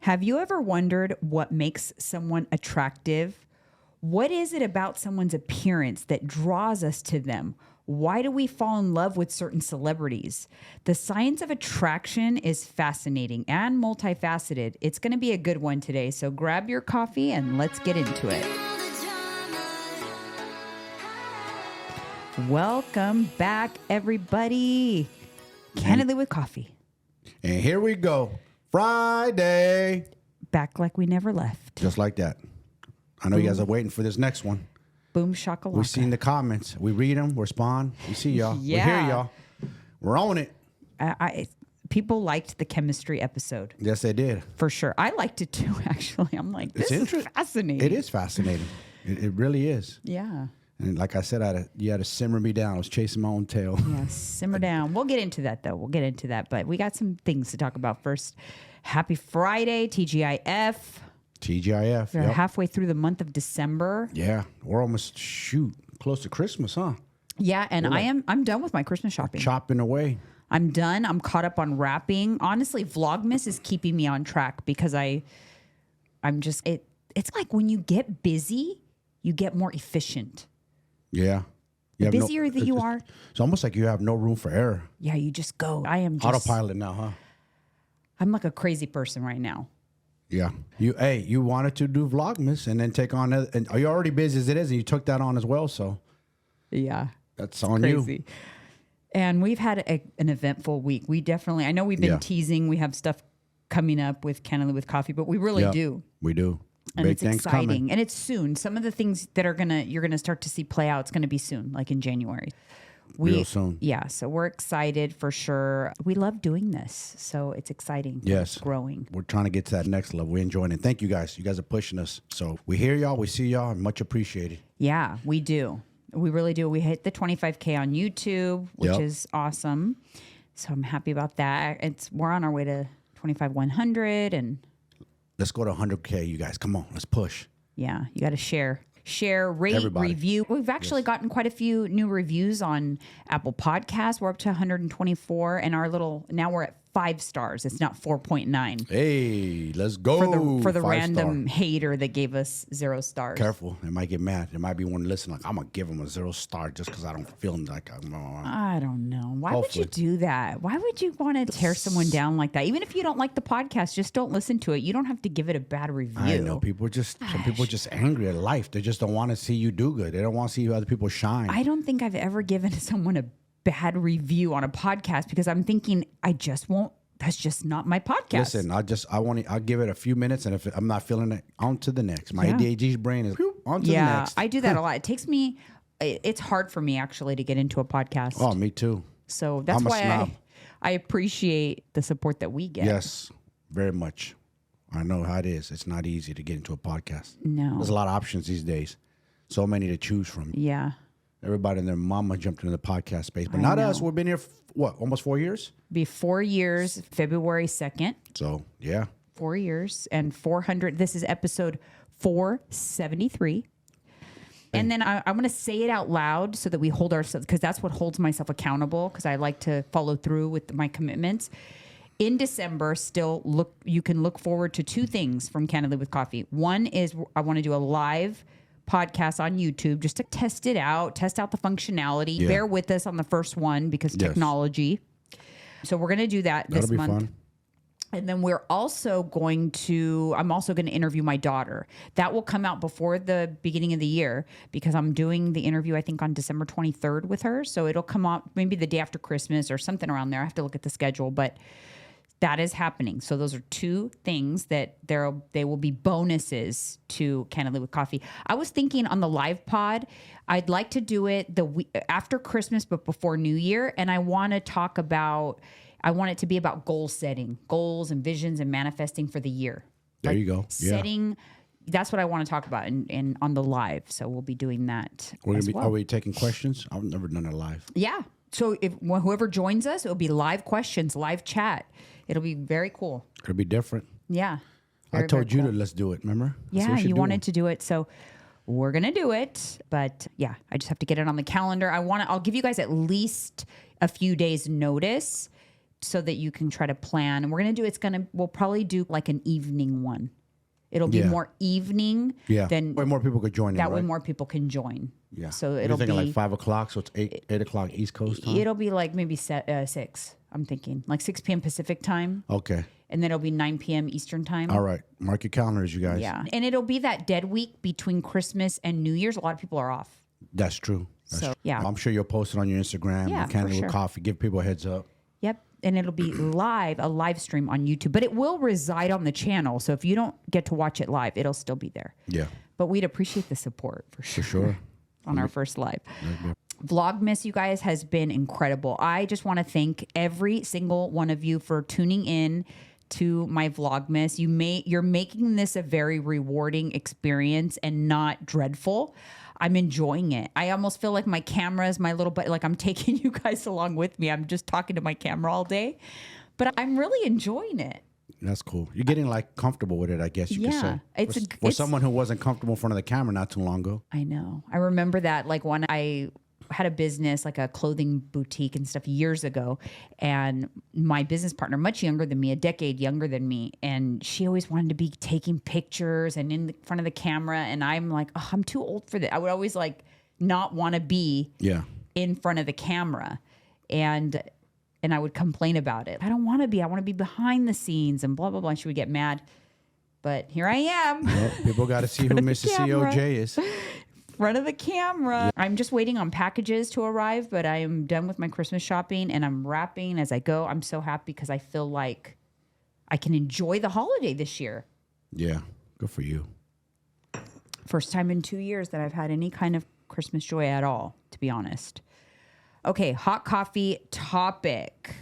Have you ever wondered what makes someone attractive? What is it about someone's appearance that draws us to them? Why do we fall in love with certain celebrities? The science of attraction is fascinating and multifaceted. It's going to be a good one today, so grab your coffee and let's get into it. Welcome back, everybody. Candidly with Coffee. And here we go. Friday. Back like we never left. Just like that. I know you guys are waiting for this next one. Boom shakalaka. We've seen the comments. We read them, respond. We see y'all. Yeah. We hear y'all. We're on it. People liked the chemistry episode. Yes, they did. For sure. I liked it too, actually. I'm like, this is fascinating. It is fascinating. It really is. Yeah. And like I said, you had to simmer me down. I was chasing my own tail. Yeah, simmer down. We'll get into that, though. We'll get into that. But we got some things to talk about first. Happy Friday, TGIF. TGIF. We're halfway through the month of December. Yeah. We're almost, close to Christmas, huh? Yeah, and I'm done with my Christmas shopping. Chopping away. I'm done. I'm caught up on wrapping. Honestly, Vlogmas is keeping me on track because it's like when you get busy, you get more efficient. Yeah. The busier that you are. It's almost like you have no room for error. Yeah, you just go. I am just autopilot now, huh? I'm like a crazy person right now. Yeah. You wanted to do Vlogmas and then take on it. And you're already busy as it is, and you took that on as well. So yeah, that's on crazy. you. And we've had an eventful week. I know we've been teasing. We have stuff coming up with Candidly with Coffee, but we really do. We do. And Big it's things exciting. coming. And it's soon. Some of the things that you're gonna start to see play out, it's gonna be soon, like in January. Real soon. Yeah, so we're excited for sure. We love doing this, so it's exciting. Yes. It's growing. We're trying to get to that next level. We're enjoying it. Thank you guys. You guys are pushing us. So we hear y'all. We see y'all. Much appreciated. Yeah, we do. We really do. We hit the 25K on YouTube, which is awesome. So I'm happy about that. We're on our way to 25,100 and let's go to 100K, you guys. Come on, let's push. Yeah, you got to share, rate, review. We've actually gotten quite a few new reviews on Apple Podcasts. We're up to 124, and now we're at 5 stars. It's not 4.9. Hey, let's go. For the random hater that gave us 0 stars. Careful, they might get mad. There might be one listening like, I'm gonna give them a 0 star just because I don't feel like I don't know. Why would you do that? Why would you want to tear someone down like that? Even if you don't like the podcast, just don't listen to it. You don't have to give it a bad review. I know some people are just angry at life. They just don't want to see you do good. They don't want to see other people shine. I don't think I've ever given someone a bad review on a podcast because I'm thinking that's just not my podcast. Listen, I'll give it a few minutes, and if I'm not feeling it, on to the next. My ADHD brain is on to the next. Yeah, I do that a lot. It's hard for me actually to get into a podcast. Oh, me too. So that's why I appreciate the support that we get. Yes, very much. I know how it is. It's not easy to get into a podcast. No. There's a lot of options these days. So many to choose from. Yeah. Everybody and their mama jumped into the podcast space. But not us. We've been here, almost 4 years? Be 4 years, February 2nd. So, yeah. 4 years and 400. This is episode 473. And then I want to say it out loud so that we hold ourselves, because that's what holds myself accountable, because I like to follow through with my commitments. In December, you can look forward to 2 things from Candidly with Coffee. One is I want to do a live podcast on YouTube just to test it out, test out the functionality. Yeah. Bear with us on the first one because technology. So we're going to do that this month. That'll be fun. And then I'm also going to interview my daughter. That will come out before the beginning of the year because I'm doing the interview, I think, on December 23rd with her. So it'll come out maybe the day after Christmas or something around there. I have to look at the schedule, but that is happening. So those are 2 things that they will be bonuses to Candidly with Coffee. I was thinking on the live pod, I'd like to do it the week after Christmas, but before New Year. And I want it to be about goal setting, goals and visions and manifesting for the year. There you go. Setting. That's what I want to talk about in on the live. So we'll be doing that. Are we taking questions? I've never done it live. Yeah. So whoever joins us, it'll be live questions, live chat. It'll be very cool. It'll be different. Yeah. I told you to let's do it, remember? Yeah, you wanted to do it. So we're going to do it. But yeah, I just have to get it on the calendar. I'll give you guys at least a few days notice so that you can try to plan. And we'll probably do like an evening one. It'll be more evening than way more people could join. That way right? more people can join. Yeah. So You're it'll thinking be like 5 o'clock, so it's 8 o'clock East Coast time. It'll be like maybe 6. I'm thinking like 6 p.m. Pacific time. Okay. And then it'll be 9 p.m. Eastern time. All right. Mark your calendars, you guys. Yeah. And it'll be that dead week between Christmas and New Year's. A lot of people are off. That's true. Yeah. I'm sure you'll post it on your Instagram. Yeah, Candle for with sure. Coffee. Give people a heads up. Yep. And it'll be a live stream on YouTube, but it will reside on the channel. So if you don't get to watch it live, it'll still be there. Yeah. But we'd appreciate the support for sure. For sure. On our first live. Vlogmas, you guys, has been incredible. I just want to thank every single one of you for tuning in to my Vlogmas. You're making this a very rewarding experience and not dreadful. I'm enjoying it. I almost feel like my camera is my little bit, like I'm taking you guys along with me. I'm just talking to my camera all day, but I'm really enjoying it. That's cool. You're getting like comfortable with it, I guess you could say. For someone who wasn't comfortable in front of the camera not too long ago. I know. I remember that like when I had a business, like a clothing boutique and stuff years ago. And my business partner, much younger than me, a decade younger than me. And she always wanted to be taking pictures and in front of the camera. And I'm like, oh, I'm too old for that. I would always like not want to be in front of the camera. And I would complain about it. I don't want to be. I want to be behind the scenes and blah, blah, blah. And she would get mad. But here I am. Well, people got to see who Mrs. COJ is. Front of the camera. I'm just waiting on packages to arrive, but I am done with my Christmas shopping and I'm wrapping as I go. I'm so happy because I feel like I can enjoy the holiday this year. Yeah, good for you. First time in 2 years that I've had any kind of Christmas joy at all, to be honest. Okay, hot coffee topic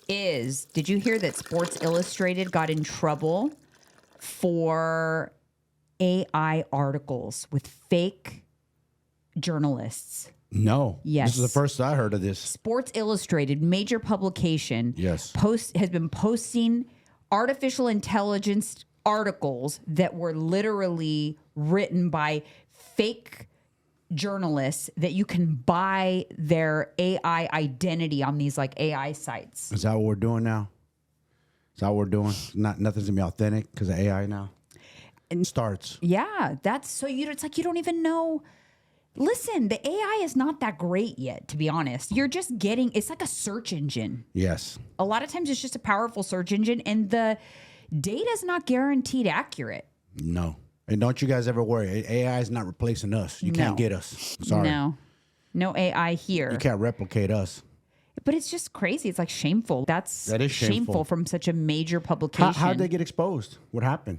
is, did you hear that Sports Illustrated got in trouble for AI articles with fake journalists? No. Yes. This is the first I heard of this. Sports Illustrated, major publication, Yes. has been posting artificial intelligence articles that were literally written by fake journalists that you can buy their AI identity on these like AI sites. Is that what we're doing now? Is that what we're doing? Nothing's gonna be authentic because of AI now. And starts. Yeah, that's so it's like you don't even know. Listen, the AI is not that great yet, to be honest. You're just it's like a search engine. Yes. A lot of times it's just a powerful search engine and the data is not guaranteed accurate. No. And don't you guys ever worry. AI is not replacing us. You can't get us. Sorry. No AI here. You can't replicate us. But it's just crazy. It's like shameful. That is shameful from such a major publication. How'd they get exposed? What happened?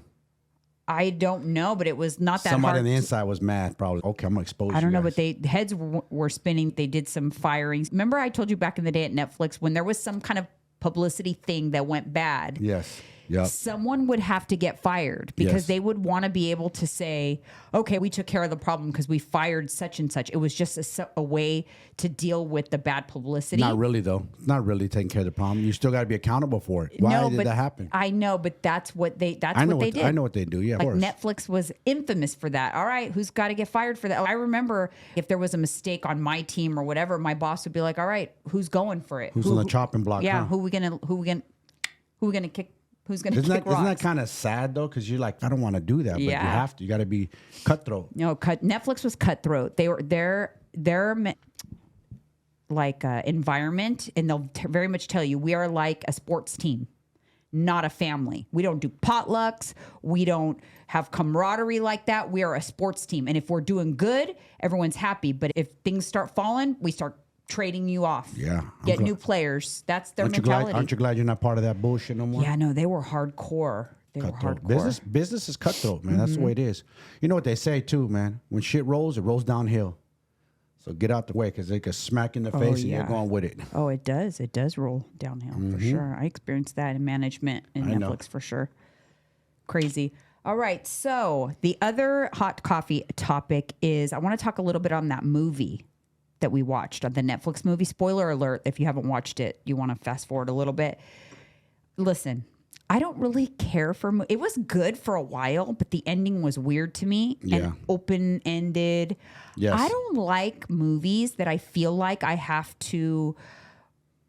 I don't know, but it was not that Somebody hard. on the inside was mad, probably. Okay, I'm going to expose you. I don't know, guys. but heads were spinning. They did some firings. Remember I told you back in the day at Netflix when there was some kind of publicity thing that went bad. Yes. Yep. Someone would have to get fired because they would want to be able to say, okay, we took care of the problem because we fired such and such. It was just a way to deal with the bad publicity. Not really, though. Not really taking care of the problem. You still got to be accountable for it. Why did that happen? I know, but that's what they did. I know what they do. Yeah, like of course. Netflix was infamous for that. All right, who's got to get fired for that? I remember if there was a mistake on my team or whatever, my boss would be like, all right, who's going for it? Who's on the chopping block? Yeah, huh? who we gonna kick? Who's going to kick rocks? Isn't that kind of sad, though? Because you're like, I don't want to do that, but you have to. You got to be cutthroat. No, Netflix was cutthroat. They were their environment, and they'll very much tell you, we are like a sports team, not a family. We don't do potlucks. We don't have camaraderie like that. We are a sports team. And if we're doing good, everyone's happy. But if things start falling, we start trading you off. Yeah. Get new players. That's their mentality. Aren't you glad you're not part of that bullshit no more? Yeah, no, they were hardcore. They were hardcore. Business is cutthroat, man. That's the way it is. You know what they say, too, man? When shit rolls, it rolls downhill. So get out the way because they can smack in the face and you're going with it. Oh, it does. It does roll downhill for sure. I experienced that in management and Netflix for sure. Crazy. All right. So the other hot coffee topic is I want to talk a little bit on that movie that we watched, on the Netflix movie. Spoiler alert, if you haven't watched it, you want to fast forward a little bit. Listen, I don't really care for it was good for a while, but the ending was weird to me and open-ended. Yes. I don't like movies that I feel like I have to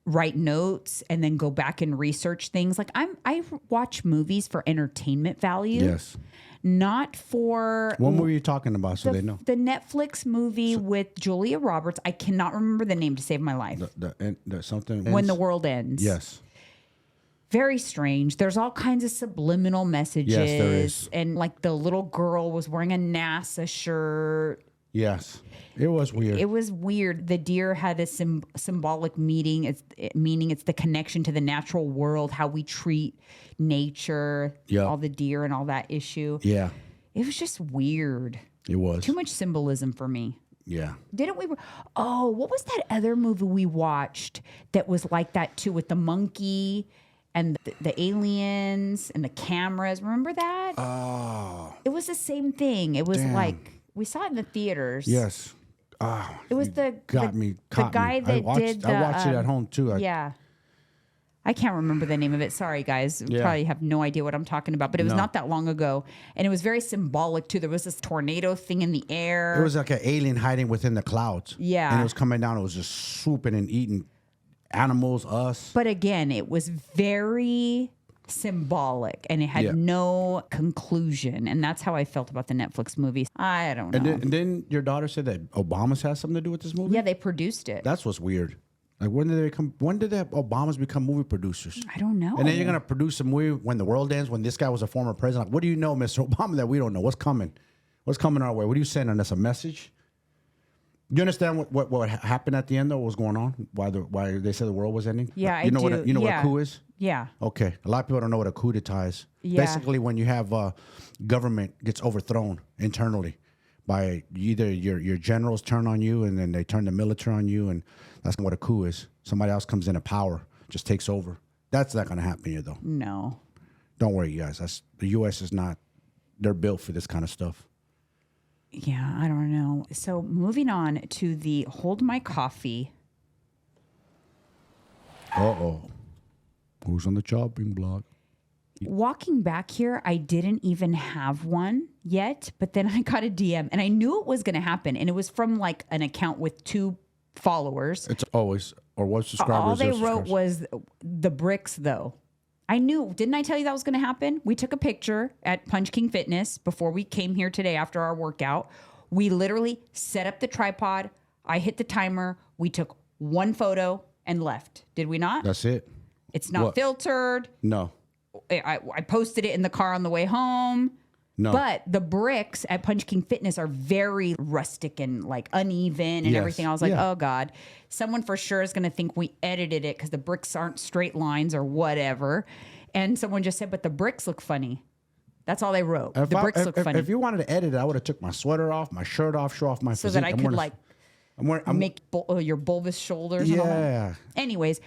write notes and then go back and research things. Like I watch movies for entertainment value. Yes. Not for... What movie are you talking about so they know? The Netflix movie with Julia Roberts. I cannot remember the name to save my life. The something When the World Ends. Yes. Very strange. There's all kinds of subliminal messages. Yes, there is. And like the little girl was wearing a NASA shirt. Yes. It was weird. It was weird. The deer had a symbolic meaning. It's the connection to the natural world, how we treat nature, all the deer and all that issue. Yeah. It was just weird. It was. Too much symbolism for me. Yeah. Didn't we? Oh, what was that other movie we watched that was like that too, with the monkey and the aliens and the cameras? Remember that? Oh. It was the same thing. It was Damn. like, we saw it in the theaters. Yes. Oh, It was the guy that did I watched it at home too. Yeah. I can't remember the name of it. Sorry, guys. You Yeah. probably have no idea what I'm talking about, but it was No. not that long ago. And it was very symbolic too. There was this tornado thing in the air. It was like an alien hiding within the clouds. Yeah. And it was coming down. It was just swooping and eating animals, us. But again, it was very symbolic and it had no conclusion. And that's how I felt about the Netflix movies. I don't know. And then your daughter said that Obama's has something to do with this movie? Yeah, they produced it. That's what's weird. Like when did the Obamas become movie producers? I don't know. And then you're gonna produce a movie when the world ends, when this guy was a former president. Like, what do you know, Mr. Obama, that we don't know? What's coming? What's coming our way? What are you sending us? A message? You understand what happened at the end though? What was going on? Why they said the world was ending? Yeah, you know I do. What a coup is? Yeah. Okay. A lot of people don't know what a coup d'etat is. Yeah. Basically, when you have government gets overthrown internally by either your generals turn on you and then they turn the military on you, and that's what a coup is. Somebody else comes into power, just takes over. That's not going to happen here, though. No. Don't worry, you guys. The U.S. is not. They're built for this kind of stuff. Yeah, I don't know. So moving on to the Hold My Coffee. Uh-oh. Who's on the chopping block? Walking back here, I didn't even have one yet, but then I got a DM and I knew it was going to happen. And it was from like an account with 2 followers. It's always, or what subscribers? All they or wrote was the bricks, though. I knew, didn't I tell you that was going to happen? We took a picture at Punch King Fitness before we came here today after our workout. We literally set up the tripod. I hit the timer. We took one photo and left. Did we not? That's it. It's not filtered. No. I posted it in the car on the way home. No. But the bricks at Punch King Fitness are very rustic and like uneven and everything. I was like, oh God, someone for sure is going to think we edited it because the bricks aren't straight lines or whatever. And someone just said, but the bricks look funny. That's all they wrote. The bricks look funny. If you wanted to edit it, I would have took my sweater off, my shirt off, show off my so physique. that I could like make your bulbous shoulders. Yeah. And all that. Anyways,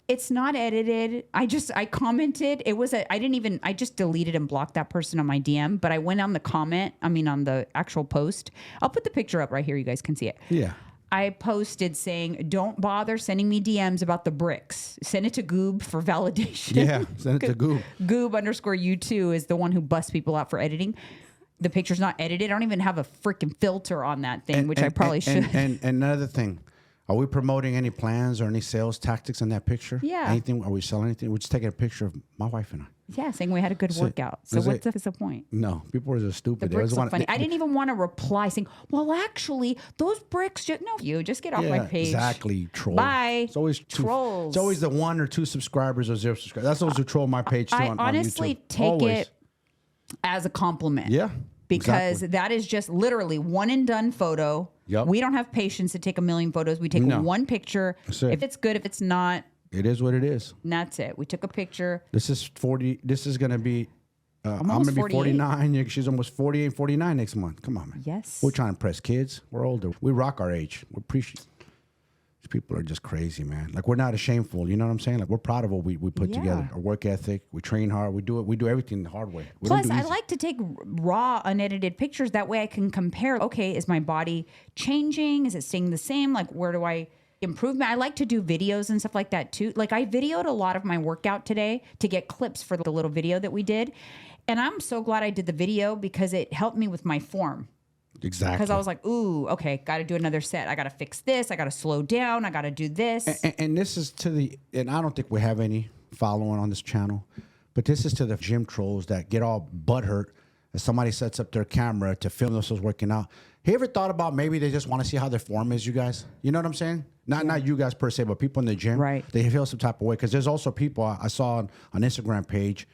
it's not edited. I commented. I just deleted and blocked that person on my DM, but I went on on the actual post. I'll put the picture up right here. You guys can see it. Yeah. I posted saying, don't bother sending me DMs about the bricks. Send it to Goob for validation. Yeah, send it to Goob. Goob_U2 is the one who busts people out for editing. The picture's not edited. I don't even have a freaking filter on that thing, which I probably should. And another thing, are we promoting any plans or any sales tactics in that picture? Yeah. Anything? Are we selling anything? We're just taking a picture of my wife and I. Yeah, saying we had a good workout. So what's the point? No, people are just stupid. The bricks look funny. I didn't even want to reply saying, well, actually, those bricks just... No, you just get off my page. Exactly, troll. Bye. It's always trolls. It's always the 1 or 2 subscribers or 0 subscribers. That's those who troll my page too I on honestly YouTube. take Always. it as a compliment. Yeah. Because exactly. that is just literally one and done photo. Yep. We don't have patience to take a million photos. We take one picture. If it's good, if it's not, it is what it is. and that's it. We took a picture. This is 40. This is going to be, I'm going to be 48. 49. She's almost 48, 49 next month. Come on, man. Yes. We're trying to impress kids. We're older. We rock our age. We appreciate. These people are just crazy, man. Like, we're not shameful. You know what I'm saying? Like, we're proud of what we put together. Our work ethic. We train hard. We do it. We do everything the hard way. Plus, I like to take raw, unedited pictures. That way I can compare, okay, is my body changing? Is it staying the same? Like, where do I improve? I like to do videos and stuff like that too. Like, I videoed a lot of my workout today to get clips for the little video that we did. And I'm so glad I did the video because it helped me with my form. Exactly. Because I was like, ooh, okay, got to do another set. I got to fix this. I got to slow down. I got to do this. And this is and I don't think we have any following on this channel, but this is to the gym trolls that get all butthurt if somebody sets up their camera to film themselves working out. Have you ever thought about maybe they just want to see how their form is, you guys? You know what I'm saying? Not you guys per se, but people in the gym. Right. They feel some type of way. Because there's also people I saw on Instagram page.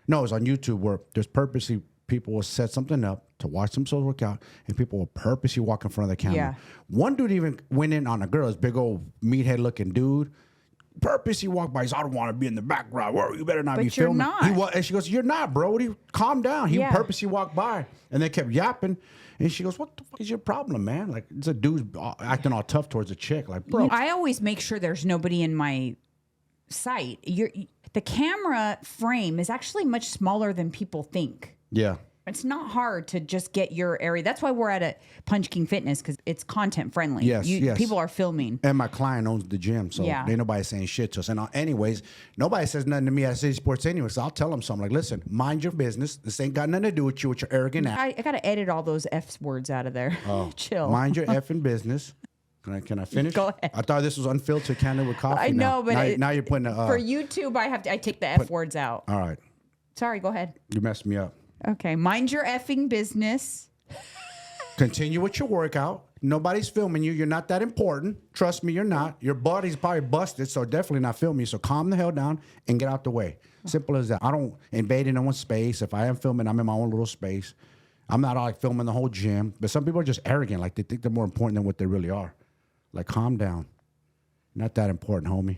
No, it was on YouTube where there's purposely people will set something up to watch themselves work out, and people will purposely walk in front of the camera. Yeah. One dude even went in on a girl, this big old meathead looking dude. Purposely walked by. He said, I don't want to be in the background. Well, you better not But be you're filming. not. And she goes, you're not, bro. Calm down. He purposely walked by and then kept yapping. And she goes, what the fuck is your problem, man? Like, it's a dude acting all tough towards a chick. Like, bro. I always make sure there's nobody in my sight. The camera frame is actually much smaller than people think. Yeah. It's not hard to just get your area. That's why we're at a Punch King Fitness, because it's content friendly. Yes. People are filming. And my client owns the gym, so ain't nobody saying shit to us. And anyways, nobody says nothing to me at City Sports anyway, so I'll tell them something. Like, listen, mind your business. This ain't got nothing to do with you, with your arrogant ass. I got to edit all those F words out of there. Chill. Mind your effing business. Can I finish? Go ahead. I thought this was unfiltered candid with coffee. I know, but now you're putting for YouTube, I take the F words out. All right. Sorry, go ahead. You messed me up. Okay, mind your effing business. Continue with your workout. Nobody's filming you. You're not that important. Trust me, you're not. Your body's probably busted, so definitely not filming you. So calm the hell down and get out the way. Simple as that. I don't invade in no one's space. If I am filming, I'm in my own little space. I'm not like filming the whole gym. But some people are just arrogant. Like they think they're more important than what they really are. Like, calm down. Not that important, homie.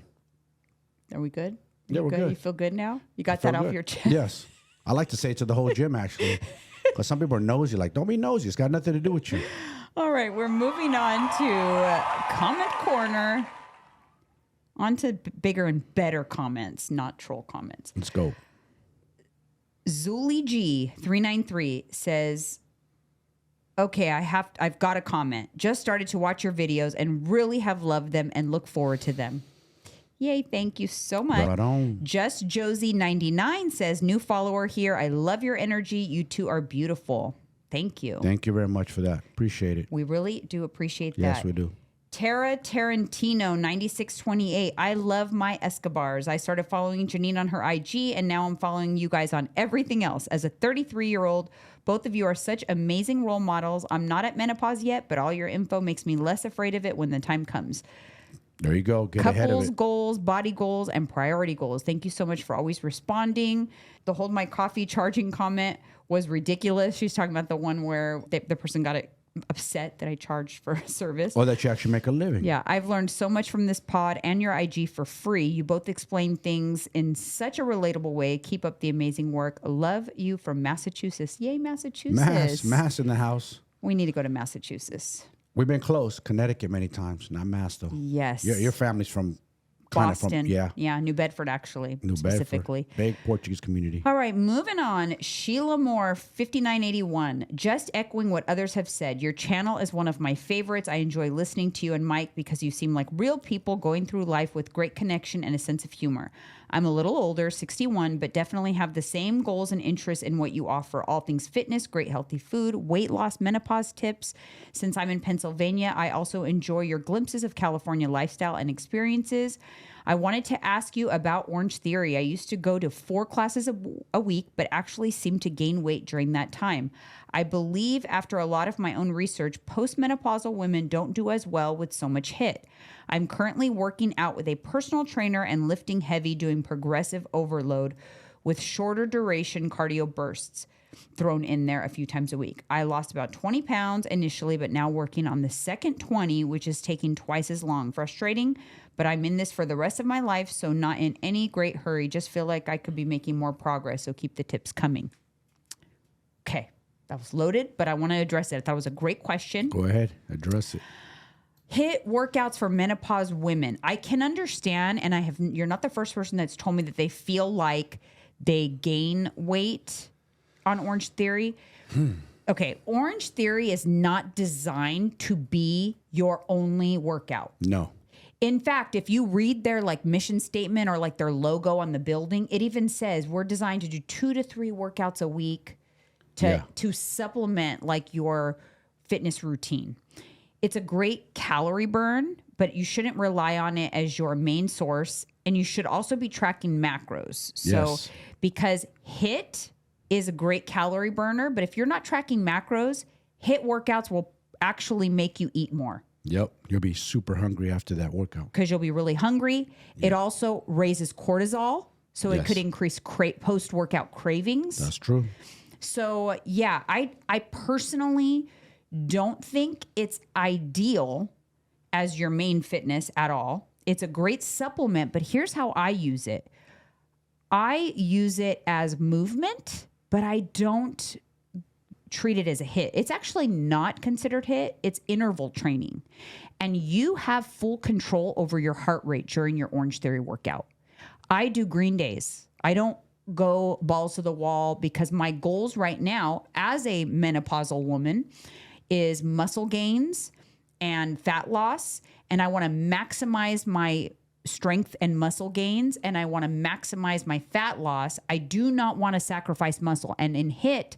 Are we good? Yeah, we're good. You feel good now? You got that off your chest? Yes. I like to say it to the whole gym, actually. Because some people are nosy. Like, don't be nosy. It's got nothing to do with you. All right, we're moving on to comment corner. On to bigger and better comments, not troll comments. Let's go. Zuli G 393 says, okay, I've got a comment. Just started to watch your videos and really have loved them and look forward to them. Yay, thank you so much. Right on. Just Josie 99 says, new follower here. I love your energy. You two are beautiful. Thank you. Thank you very much for that. Appreciate it. We really do appreciate that. Yes, we do. Tara Tarantino 9628. I love my Escobars. I started following Jeanine on her IG, and now I'm following you guys on everything else. As a 33-year-old, both of you are such amazing role models. I'm not at menopause yet, but all your info makes me less afraid of it when the time comes. There you go. Get ahead of Couples it. goals, body goals, and priority goals. Thank you so much for always responding. The hold my coffee charging comment was ridiculous. She's talking about the one where the person got upset that I charged for service. Or that you actually make a living. Yeah, I've learned so much from this pod and your IG for free. You both explain things in such a relatable way. Keep up the amazing work. Love you from Massachusetts. Yay, Massachusetts. Mass in the house. We need to go to Massachusetts. We've been close. Connecticut many times. Not Mass, though. Yes. Your family's from... Boston. Yeah, New Bedford, actually. New specifically. Bedford. Big Portuguese community. All right, moving on. Sheila Moore, 5981. Just echoing what others have said. Your channel is one of my favorites. I enjoy listening to you and Mike because you seem like real people going through life with great connection and a sense of humor. I'm a little older, 61, but definitely have the same goals and interests in what you offer. All things fitness, great healthy food, weight loss, menopause tips. Since I'm in Pennsylvania, I also enjoy your glimpses of California lifestyle and experiences. I wanted to ask you about Orange Theory. I used to go to 4 classes a week, but actually seemed to gain weight during that time. I believe after a lot of my own research, postmenopausal women don't do as well with so much HIIT. I'm currently working out with a personal trainer and lifting heavy, doing progressive overload with shorter duration cardio bursts thrown in there a few times a week. I lost about 20 pounds initially, but now working on the second 20, which is taking twice as long. Frustrating, but I'm in this for the rest of my life, so not in any great hurry. Just feel like I could be making more progress, so keep the tips coming. Okay, that was loaded, but I want to address it. I thought it was a great question. Go ahead, address it. HIIT workouts for menopause women. I can understand, and you're not the first person that's told me that they feel like they gain weight on Orange Theory. Okay, Orange Theory is not designed to be your only workout. No. In fact, if you read their mission statement or their logo on the building, it even says we're designed to do 2 to 3 workouts a week to supplement your fitness routine. It's a great calorie burn, but you shouldn't rely on it as your main source. And you should also be tracking macros. So because HIIT is a great calorie burner, but if you're not tracking macros, HIIT workouts will actually make you eat more. Yep. You'll be super hungry after that workout. Because you'll be really hungry. Yeah. It also raises cortisol. So it could increase post-workout cravings. That's true. So yeah, I personally don't think it's ideal as your main fitness at all. It's a great supplement, but here's how I use it. I use it as movement, but I don't treat it as a HIIT. It's actually not considered HIIT. It's interval training. And you have full control over your heart rate during your Orange Theory workout. I do green days. I don't go balls to the wall because my goals right now as a menopausal woman is muscle gains and fat loss. And I want to maximize my strength and muscle gains, and I want to maximize my fat loss. I do not want to sacrifice muscle. And in HIIT,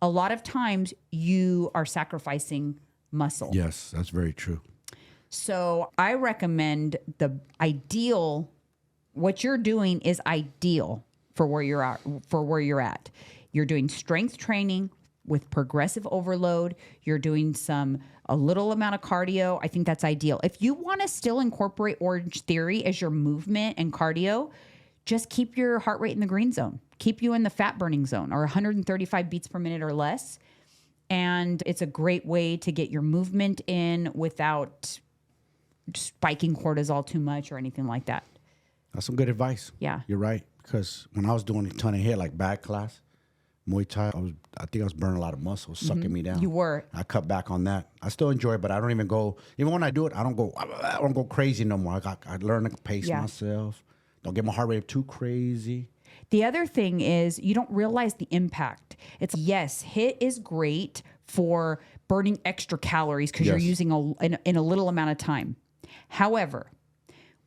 a lot of times you are sacrificing muscle. Yes, that's very true. So I recommend what you're doing is ideal for where you're at. You're doing strength training with progressive overload. You're doing a little amount of cardio. I think that's ideal. If you want to still incorporate Orange Theory as your movement and cardio, just keep your heart rate in the green zone. Keep you in the fat burning zone or 135 beats per minute or less. And it's a great way to get your movement in without spiking cortisol too much or anything like that. That's some good advice. Yeah. You're right. Because when I was doing a ton of HIIT, like back class, Muay Thai, I think I was burning a lot of muscle, sucking me down. You were. I cut back on that. I still enjoy it, but I don't even go. Even when I do it, I don't go crazy no more. I learn to pace myself. Don't get my heart rate too crazy. The other thing is you don't realize the impact. Yes, HIIT is great for burning extra calories because you're using in a little amount of time. However,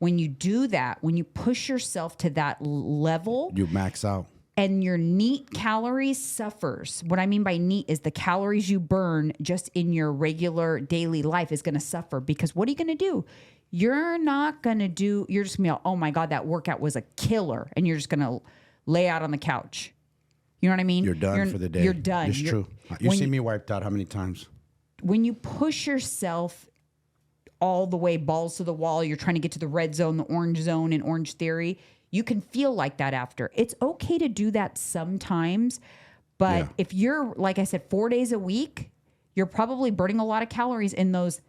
when you do that, when you push yourself to that level, you max out. And your NEAT calories suffers. What I mean by NEAT is the calories you burn just in your regular daily life is going to suffer because what are you going to do? You're just going to be like, oh my God, that workout was a killer. And you're just going to lay out on the couch. You know what I mean? You're done for the day. You're done. It's true. You see me wiped out how many times? When you push yourself all the way balls to the wall, you're trying to get to the red zone, the orange zone in Orange Theory, you can feel like that after. It's okay to do that sometimes, but if you're, like I said, 4 days a week, you're probably burning a lot of calories in those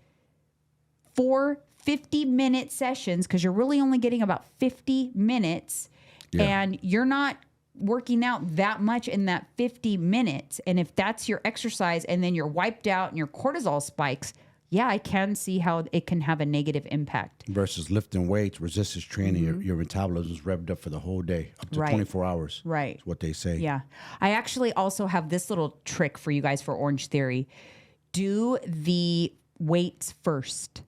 4 50-minute sessions because you're really only getting about 50 minutes and you're not working out that much in that 50 minutes. And if that's your exercise and then you're wiped out and your cortisol spikes, I can see how it can have a negative impact. Versus lifting weights, resistance training, your metabolism is revved up for the whole day, up to 24 hours. Right. That's what they say. Yeah. I actually also have this little trick for you guys for Orange Theory. Do the weights first.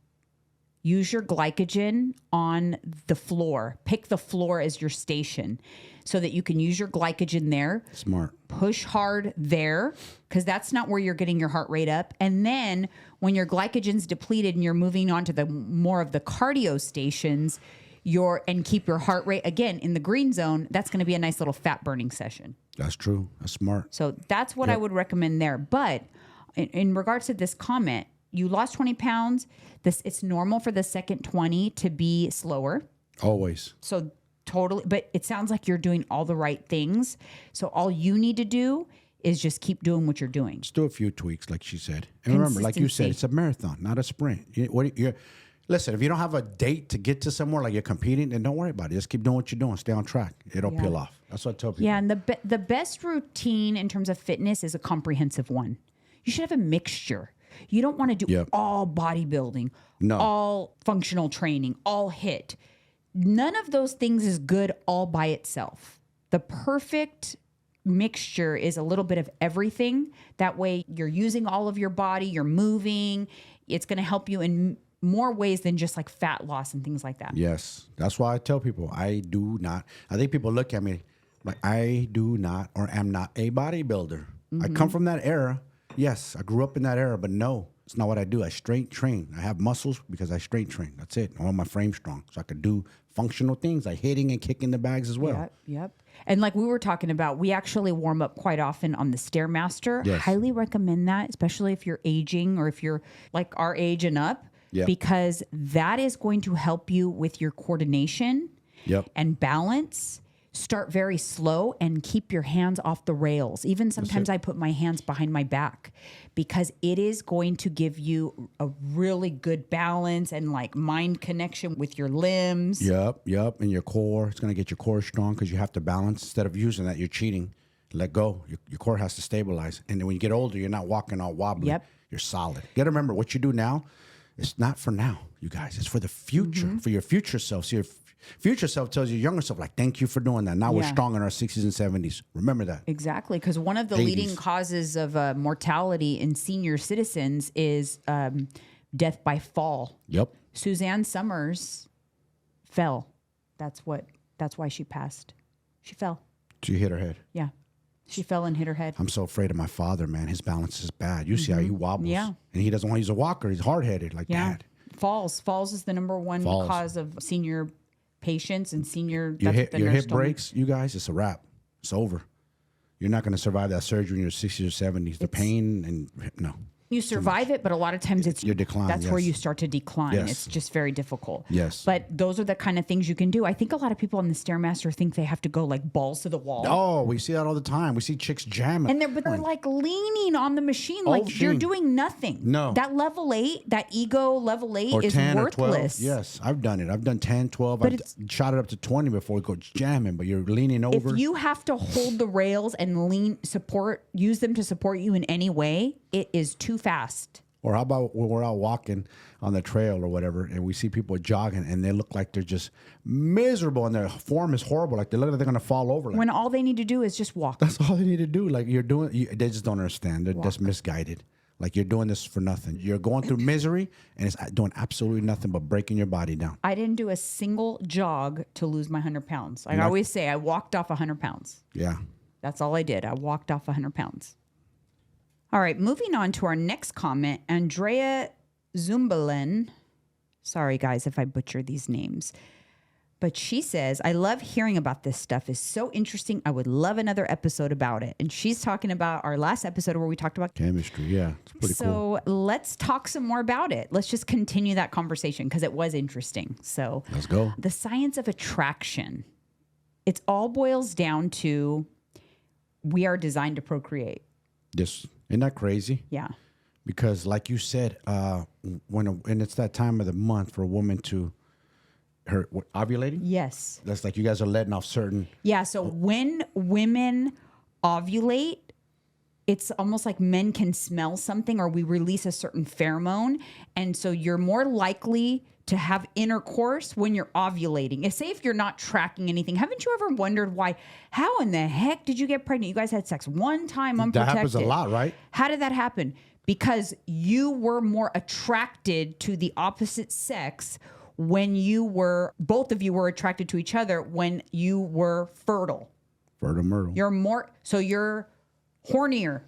Use your glycogen on the floor. Pick the floor as your station so that you can use your glycogen there. Smart. Push hard there because that's not where you're getting your heart rate up. And then when your glycogen's depleted and you're moving on to the more of the cardio stations, and keep your heart rate again in the green zone, that's going to be a nice little fat burning session. That's true. That's smart. So that's what I would recommend there. But in regards to this comment, you lost 20 pounds. It's normal for the second 20 to be slower. Always. So totally, but it sounds like you're doing all the right things. So all you need to do is just keep doing what you're doing. Just do a few tweaks, like she said. And remember, like you said, it's a marathon, not a sprint. Listen, if you don't have a date to get to somewhere, like you're competing, then don't worry about it. Just keep doing what you're doing. Stay on track. It'll peel off. That's what I tell people. Yeah, and the best routine in terms of fitness is a comprehensive one. You should have a mixture. You don't want to do all bodybuilding, all functional training, all HIIT. None of those things is good all by itself. The perfect mixture is a little bit of everything. That way you're using all of your body, you're moving. It's going to help you in more ways than just like fat loss and things like that. Yes. That's why I tell people I think people look at me like I do not or am not a bodybuilder. I come from that era. Yes, I grew up in that era, but no, it's not what I do. I strength train. I have muscles because I strength train. That's it. I want my frame strong so I could do functional things like hitting and kicking the bags as well. Yep. And like we were talking about, we actually warm up quite often on the Stairmaster. Yes. Highly recommend that, especially if you're aging or if you're like our age and up, Yep. because that is going to help you with your coordination Yep. and balance. Start very slow and keep your hands off the rails. Even sometimes I put my hands behind my back because it is going to give you a really good balance and like mind connection with your limbs. Yep. And your core, it's going to get your core strong because you have to balance. Instead of using that, you're cheating. Let go. Your core has to stabilize. And then when you get older, you're not walking all wobbly. Yep. You're solid. You got to remember what you do now, it's not for now, you guys. It's for the future, for your future self. So your future self tells your younger self, like, thank you for doing that. Now we're strong in our 60s and 70s. Remember that. Exactly. Because one of the 80s. leading causes of mortality in senior citizens is death by fall. Yep. Suzanne Summers fell. That's why she passed. She fell. She hit her head. Yeah. She fell and hit her head. I'm so afraid of my father, man. His balance is bad. You see how he wobbles. Yeah. And he doesn't want to use a walker. He's hard-headed like Dad. Falls. Falls is the number one cause of senior patients and senior. Your that's what the hip nurse told me. breaks, you guys, it's a wrap. It's over. You're not going to survive that surgery in your 60s or 70s. The pain and no. You survive it, but a lot of times it's your decline. That's where you start to decline. Yes. It's just very difficult. Yes. But those are the kind of things you can do. I think a lot of people on the Stairmaster think they have to go like balls to the wall. Oh, we see that all the time. We see chicks jamming. And they're like leaning on the machine like you're machine. doing nothing. No. That level 8, that ego level 8 or is 10 worthless. or 12. Yes, I've done it. I've done 10, 12. I've shot it up to 20 before we go jamming, but you're leaning over. If you have to hold the rails and use them to support you in any way, it is too fast. Or how about when we're out walking on the trail or whatever, and we see people jogging, and they look like they're just miserable, and their form is horrible. Like they look like they're going to fall over. Like, When all they need to do is just walk. that's all they need to do. Like they just don't understand. They're just misguided. Like you're doing this for nothing. You're going through misery, and it's doing absolutely nothing but breaking your body down. I didn't do a single jog to lose my 100 pounds. I always say I walked off 100 pounds. Yeah. That's all I did. I walked off 100 pounds. All right, moving on to our next comment, Andrea Zumbelen. Sorry, guys, if I butcher these names. But she says, I love hearing about this stuff. It's so interesting. I would love another episode about it. And she's talking about our last episode where we talked about Chemistry, yeah. It's pretty cool. So let's talk some more about it. Let's just continue that conversation because it was interesting. So Let's go. the science of attraction. It all boils down to we are designed to procreate. Isn't that crazy? Yeah. Because like you said, when it's that time of the month for a woman to ovulating. Yes. That's like you guys are letting off certain. Yeah. So when women ovulate, it's almost like men can smell something or we release a certain pheromone. And so you're more likely to have intercourse when you're ovulating. Say if you're not tracking anything, haven't you ever wondered why, how in the heck did you get pregnant? You guys had sex one time unprotected. That happens a lot, right? How did that happen? Because you were more attracted to the opposite sex when both of you were attracted to each other when you were fertile. Fertile myrtle. You're hornier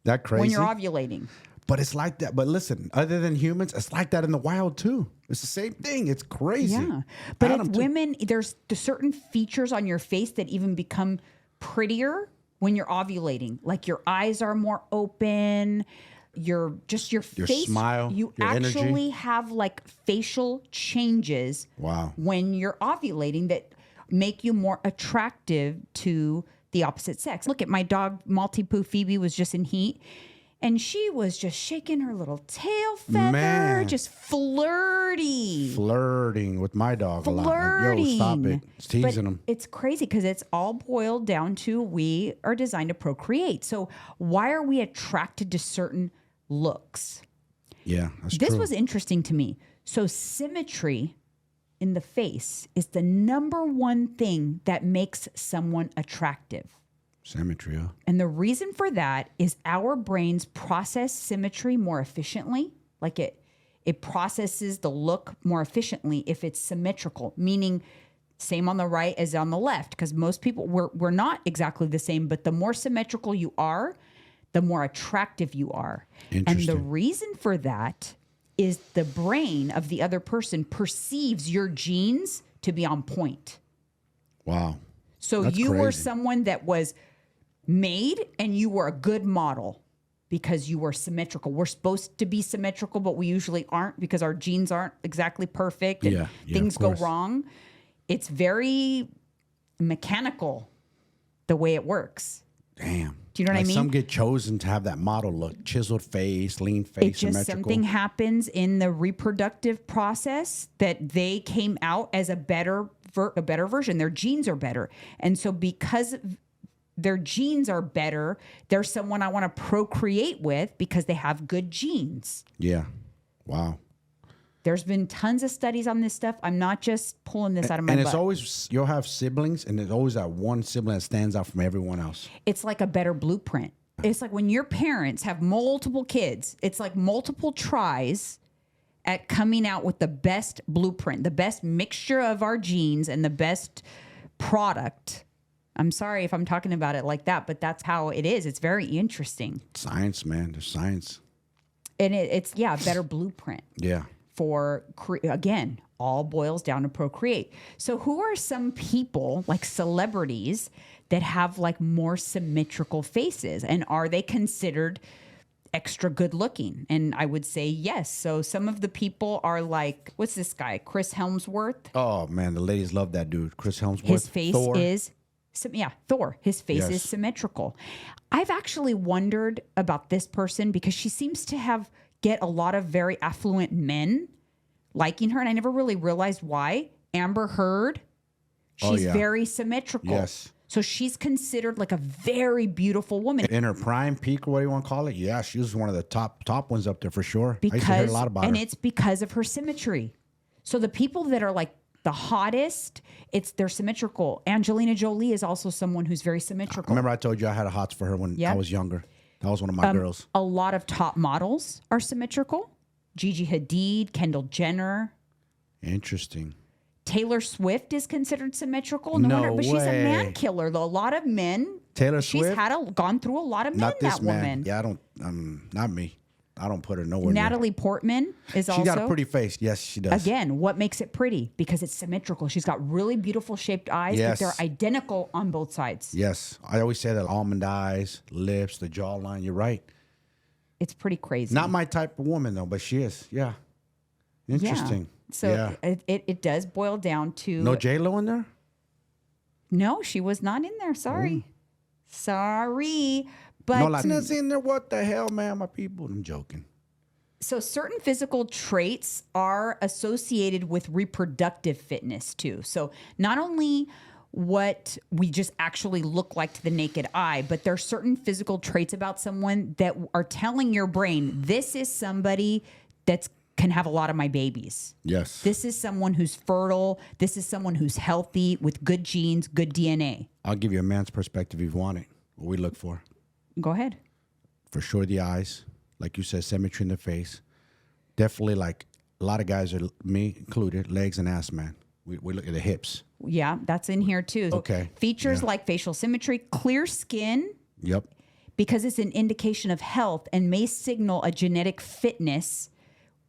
That crazy. when you're ovulating. But it's like that. But listen, other than humans, it's like that in the wild too. It's the same thing. It's crazy. Yeah. But Adam if too. women, there's certain features on your face that even become prettier when you're ovulating. Like your eyes are more open. Your face, smile, you your actually energy. have like facial changes. Wow. When you're ovulating that make you more attractive to the opposite sex. Look at my dog, Maltipoo Phoebe, was just in heat. And she was just shaking her little tail feather, Man. just flirty. Flirting with my dog a lot. Like, yo, stop it. It's teasing But him. it's crazy because it's all boiled down to we are designed to procreate. So why are we attracted to certain looks? Yeah, that's This true. was interesting to me. So symmetry in the face is the number one thing that makes someone attractive. Symmetry, huh? And the reason for that is our brains process symmetry more efficiently. Like it processes the look more efficiently if it's symmetrical, meaning same on the right as on the left. Because most people, we're not exactly the same, but the more symmetrical you are, the more attractive you are. And the Interesting. reason for that is the brain of the other person perceives your genes to be on point. Wow. So That's you were crazy. someone that was made and you were a good model because you were symmetrical. We're supposed to be symmetrical, but we usually aren't because our genes aren't exactly perfect and Yeah, things of go course. wrong. It's very mechanical the way it works. Damn. Do you know what I mean? Some get chosen to have that model look, chiseled face, lean face, It just symmetrical. something happens in the reproductive process that they came out as a better version. Their genes are better. And so because their genes are better, they're someone I want to procreate with because they have good genes. Yeah. Wow. There's been tons of studies on this stuff. I'm not just pulling this out of my And butt. it's always, you'll have siblings, and there's always that one sibling that stands out from everyone else. It's like a better blueprint. It's like when your parents have multiple kids, it's like multiple tries at coming out with the best blueprint, the best mixture of our genes and the best product. I'm sorry if I'm talking about it like that, but that's how it is. It's very interesting. Science, man. There's science. And it's a better blueprint. Yeah. For, again, all boils down to procreate. So who are some people, like celebrities, that have like more symmetrical faces? And are they considered extra good looking? And I would say yes. So some of the people are like, what's this guy? Chris Hemsworth. Oh, man. The ladies love that dude. Chris Hemsworth. His face Thor. is, Thor. His face Yes. is symmetrical. I've actually wondered about this person because she seems to get a lot of very affluent men liking her, and I never really realized why. Amber Heard, she's yeah. very symmetrical. Yes. So she's considered like a very beautiful woman. In her prime peak, or what do you want to call it? Yeah, she was one of the top ones up there for sure. I used to hear a lot about her. It's because of her symmetry. So the people that are like the hottest, they're symmetrical. Angelina Jolie is also someone who's very symmetrical. Remember I told you I had a hots for her when Yeah. I was younger. That was one of my girls. A lot of top models are symmetrical. Gigi Hadid, Kendall Jenner. Interesting. Taylor Swift is considered symmetrical. No wonder, but she's a way. man killer, though. A lot of men. Taylor She's Swift? gone through a lot of men, Not this that man. woman. Yeah, I don't. Not me. I don't put her nowhere. Natalie Portman is She also. got a pretty face. Yes, she does. Again, what makes it pretty? Because it's symmetrical. She's got really beautiful shaped eyes, Yes. but they're identical on both sides. Yes, I always say that almond eyes, lips, the jawline. You're right. It's pretty crazy. Not my type of woman though, but she is. Yeah. Interesting. Yeah. So it does boil down to No J-Lo in there? No, she was not in there. Sorry. Sorry. But No Latinas in there. What the hell, man? My people. I'm joking. so certain physical traits are associated with reproductive fitness too. So not only what we just actually look like to the naked eye, but there are certain physical traits about someone that are telling your brain, this is somebody that's can have a lot of my babies. Yes. This is someone who's fertile. This is someone who's healthy with good genes, good DNA. I'll give you a man's perspective if you want it. What we look for. Go ahead. For sure, the eyes. Like you said, symmetry in the face. Definitely, like a lot of guys, are me included, legs and ass, man. We look at the hips. Yeah, that's in here too. Okay. Features like facial symmetry, clear skin, Yep. because it's an indication of health and may signal a genetic fitness,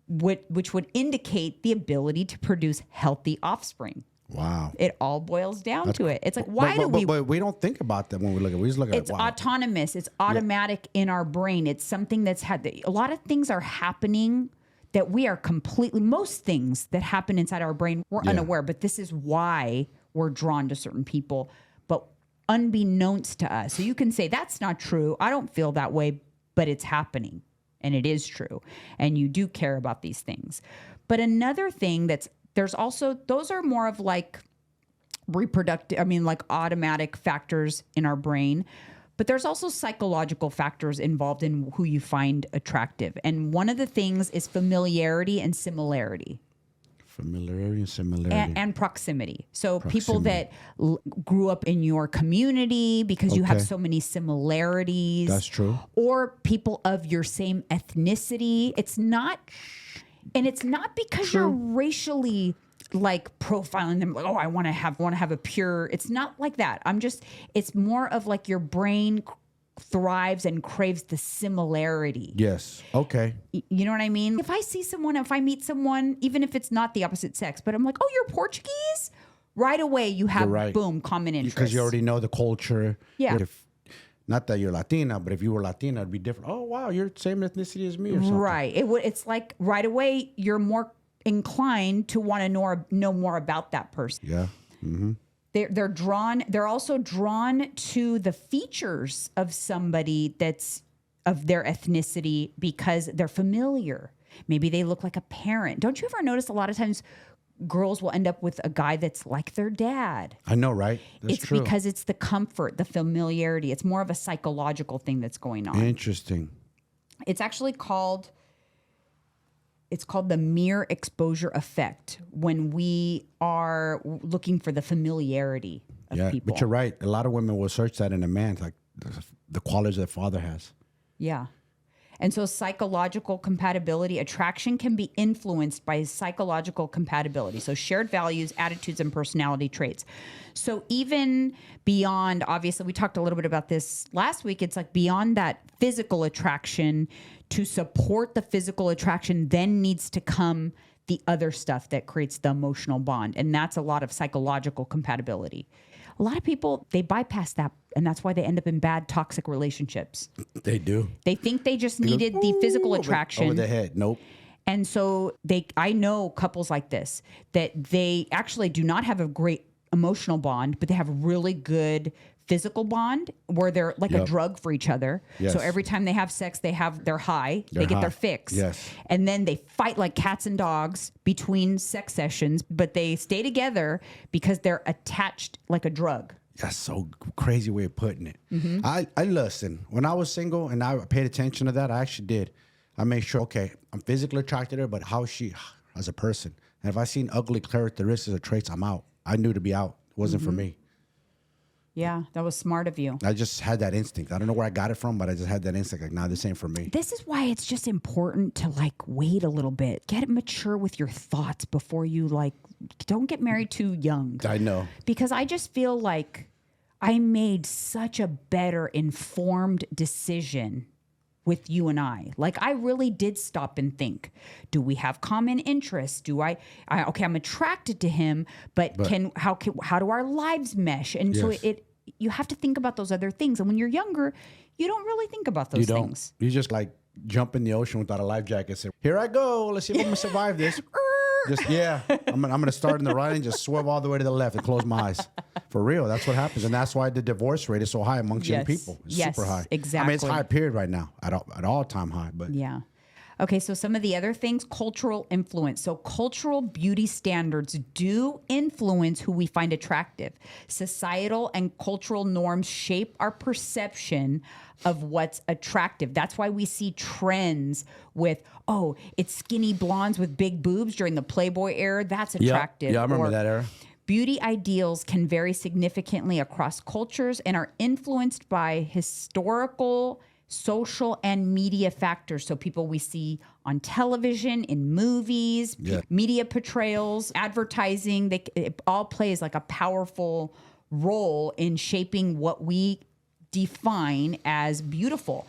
which would indicate the ability to produce healthy offspring. Wow. It all boils down to it. It's like, why But we don't think about that when we look at it. We just look at It's it. Wow. autonomous. It's automatic in our brain. It's something that's a lot of things are happening that we are completely, most things that happen inside our brain, we're unaware, but this is why we're drawn to certain people, but unbeknownst to us. So you can say, that's not true. I don't feel that way, but it's happening and it is true. And you do care about these things. But another thing there's also, those are more of like like automatic factors in our brain. But there's also psychological factors involved in who you find attractive. And one of the things is familiarity and similarity. Familiarity and similarity. And proximity. So people that grew up in your community because you have Okay. so many similarities. That's true. Or people of your same ethnicity. It's not because you're racially like profiling them, like, oh, I want to have a pure, it's not like that. It's more of like your brain thrives and craves the similarity. Yes. Okay. You know what I mean? If I see someone, if I meet someone, even if it's not the opposite sex, but I'm like, oh, you're Portuguese? Right away, you have, right. boom, common interest. Because you already know the culture. Yeah. Not that you're Latina, but if you were Latina, it'd be different. Oh, wow, you're the same ethnicity as me or something. Right. It's like right away, you're more inclined to want to know more about that person. Yeah. Mm-hmm. They're also drawn to the features of somebody that's of their ethnicity because they're familiar. Maybe they look like a parent. Don't you ever notice a lot of times girls will end up with a guy that's like their dad? I know, right? That's true. Because it's the comfort, the familiarity. It's more of a psychological thing that's going on. Interesting. It's actually called the mere exposure effect when we are looking for the familiarity of people. But you're right. A lot of women will search that in a man, like the qualities their father has. Yeah. And so psychological compatibility, attraction can be influenced by psychological compatibility. So shared values, attitudes, and personality traits. So even beyond, obviously, we talked a little bit about this last week. It's like beyond that physical attraction, to support the physical attraction, then needs to come the other stuff that creates the emotional bond. And that's a lot of psychological compatibility. A lot of people, they bypass that, and that's why they end up in bad, toxic relationships. They do. They think they just needed the physical attraction. Over the head. Nope. And so I know couples like this, that they actually do not have a great emotional bond, but they have a really good physical bond where they're like a drug for each other. Yes. So every time they have sex, they're high, they get their fix. Yes. And then they fight like cats and dogs between sex sessions, but they stay together because they're attached like a drug. That's so crazy way of putting it. Mm-hmm. I listen. When I was single and I paid attention to that, I actually did. I made sure, okay, I'm physically attracted to her, but how is she as a person? And if I seen ugly characteristics or traits, I'm out. I knew to be out. It wasn't for me. Yeah, that was smart of you. I just had that instinct. I don't know where I got it from, but I just had that instinct. Like, nah, this ain't for me. This is why it's just important to like wait a little bit. Get mature with your thoughts before you don't get married too young. I know. Because I just feel like I made such a better informed decision with you and I. Like I really did stop and think, do we have common interests? Okay, I'm attracted to him, but how do our lives mesh? And so you have to think about those other things. And when you're younger, you don't really think about those things. You just like jump in the ocean without a life jacket and say, here I go. Let's see if I'm gonna survive this. I'm gonna start in the right and just swerve all the way to the left and close my eyes. For real, that's what happens, and that's why the divorce rate is so high amongst young people. It's super high. Exactly. I mean, it's high period right now at all time high. But yeah. Okay, so some of the other things, cultural influence. So cultural beauty standards do influence who we find attractive. Societal and cultural norms shape our perception of what's attractive. That's why we see trends with, oh, it's skinny blondes with big boobs during the Playboy era. That's attractive. Yeah, I remember that era. Beauty ideals can vary significantly across cultures and are influenced by historical, social, and media factors. So people we see on television, in movies, media portrayals, advertising, it all plays like a powerful role in shaping what we define as beautiful.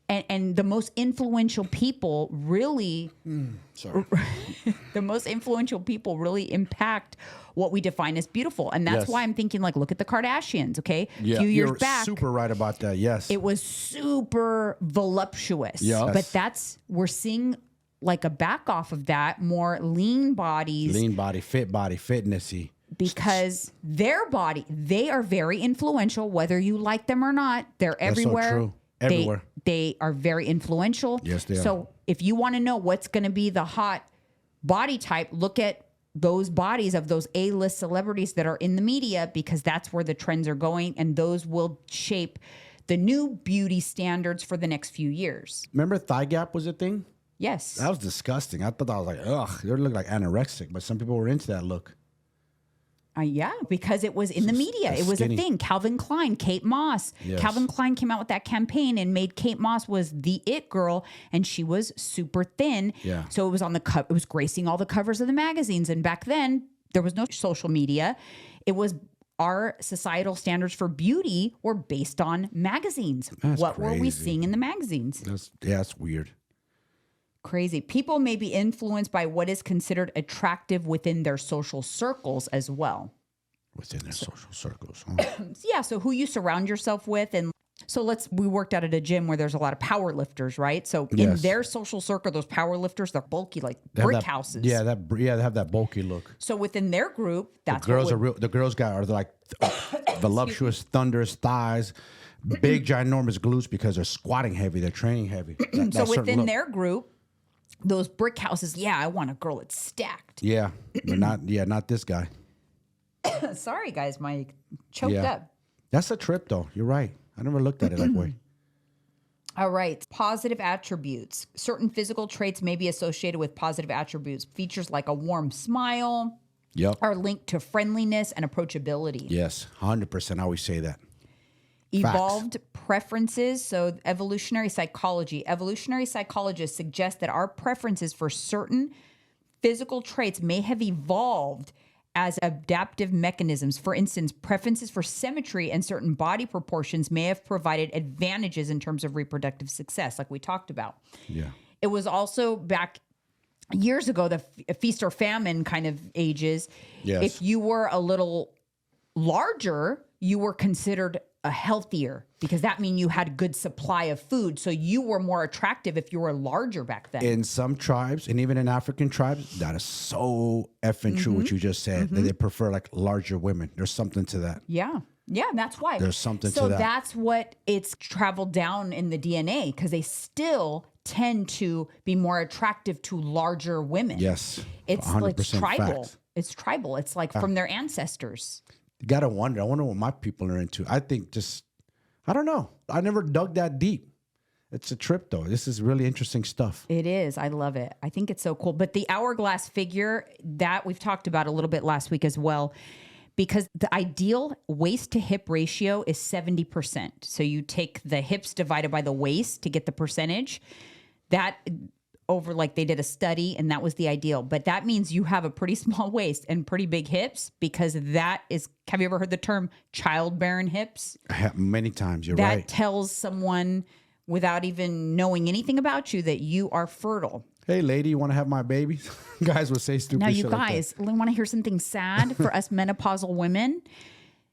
And the most influential people really, the most influential people really impact what we define as beautiful. And that's why I'm thinking, like, look at the Kardashians, okay? Yeah, a few years back. You're super right about that, yes. It was super voluptuous. Yes. But we're seeing like a back off of that, more lean bodies. Lean body, fitnessy. Because their body, they are very influential, whether you like them or not. They're everywhere. That's so true. Everywhere. They are very influential. Yes, they are. So if you want to know what's going to be the hot body type, look at those bodies of those A-list celebrities that are in the media, because that's where the trends are going, and those will shape the new beauty standards for the next few years. Remember thigh gap was a thing? Yes. That was disgusting. I thought that was like, ugh, they look like anorexic, but some people were into that look. Yeah, because it was in the media. It was skinny. a thing. Calvin Klein, Kate Moss. Yes. Calvin Klein came out with that campaign and made Kate Moss was the it girl, and she was super thin. Yeah. So it was on the it was gracing all the covers of the magazines. And back then there was no social media. It was our societal standards for beauty were based on magazines. That's what were we crazy. seeing in the magazines? That's weird. Crazy. People may be influenced by what is considered attractive within their social circles as well. Within their social circles. Huh? Yeah. So who you surround yourself with. And so we worked out at a gym where there's a lot of power lifters, right? So in Yes. their social circle, those power lifters, they're bulky, like They have brick that- houses. Yeah, they have that bulky look. So within their group, that's Girls what are real. The girls are like voluptuous, thunderous thighs, big, ginormous glutes because they're squatting heavy. They're training heavy. So within their group, those brick houses, yeah, I want a girl that's stacked. Yeah, but not this guy. Sorry, guys, my choked Yeah. up. That's a trip, though. You're right. I never looked at it that way. All right. Positive attributes. Certain physical traits may be associated with positive attributes. Features like a warm smile Yep. are linked to friendliness and approachability. Yes, 100%. I always say that. Evolved preferences. So evolutionary psychology. Evolutionary psychologists suggest that our preferences for certain physical traits may have evolved as adaptive mechanisms. For instance, preferences for symmetry and certain body proportions may have provided advantages in terms of reproductive success, like we talked about. Yeah. It was also back years ago, the feast or famine kind of ages. Yes. If you were a little larger, you were considered a healthier because that means you had a good supply of food. So you were more attractive if you were larger back then. In some tribes, and even in African tribes, that is so effing true what you just said, that they prefer like larger women. There's something to that. Yeah. Yeah, and that's why. There's something so to that. that's what it's traveled down in the DNA because they still tend to be more attractive to larger women. Yes. It's 100% tribal. facts. It's tribal. It's like from their ancestors. You gotta wonder. I wonder what my people are into. I think I don't know. I never dug that deep. It's a trip though. This is really interesting stuff. It is. I love it. I think it's so cool. But the hourglass figure that we've talked about a little bit last week as well, because the ideal waist to hip ratio is 70%. So you take the hips divided by the waist to get the percentage. That over, like they did a study and that was the ideal. But that means you have a pretty small waist and pretty big hips because that is, have you ever heard the term childbearing hips? Many times. You're That right. tells someone without even knowing anything about you that you are fertile. Hey, lady, you want to have my baby? Guys would say stupid Now, shit you like that. guys want to hear something sad for us menopausal women?